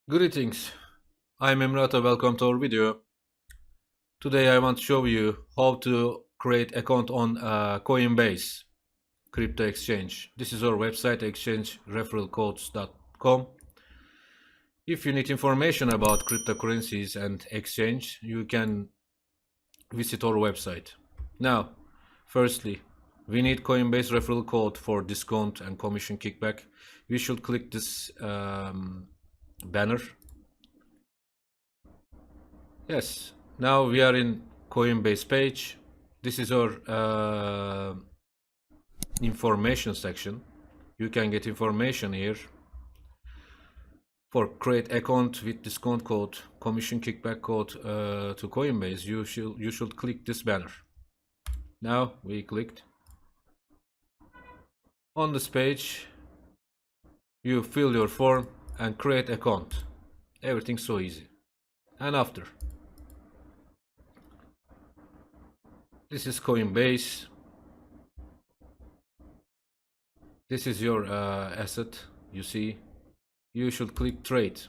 Greetings, I'm Emre Ata, welcome to our video. Today I want to show you how to create account on Coinbase crypto exchange. This is our website, exchange referralcodes.com. If you need information about cryptocurrencies and exchange, you can visit our website. Now, firstly, we need Coinbase referral code for discount and commission kickback. We should click this banner. Yes, now we are in Coinbase page. This is our information section. You can get information here. For create account with discount code, commission kickback code to Coinbase, you should click this banner. Now we clicked. On this page, you fill your form and create account. Everything's so easy. And after, this is Coinbase. This is your asset. You see, you should click trade,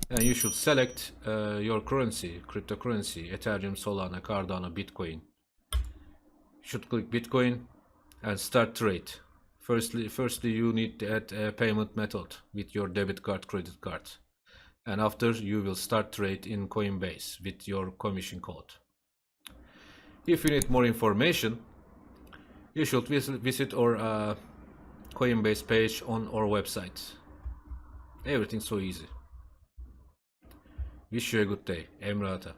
and you should select your currency, cryptocurrency, Ethereum, Solana, Cardano, Bitcoin. You should click Bitcoin and start trade. Firstly, you need to add a payment method with your debit card, credit card, and after you will start trade in Coinbase with your commission code. If you need more information, you should visit our Coinbase page on our website. Everything's so easy. Wish you a good day. Emre Ata.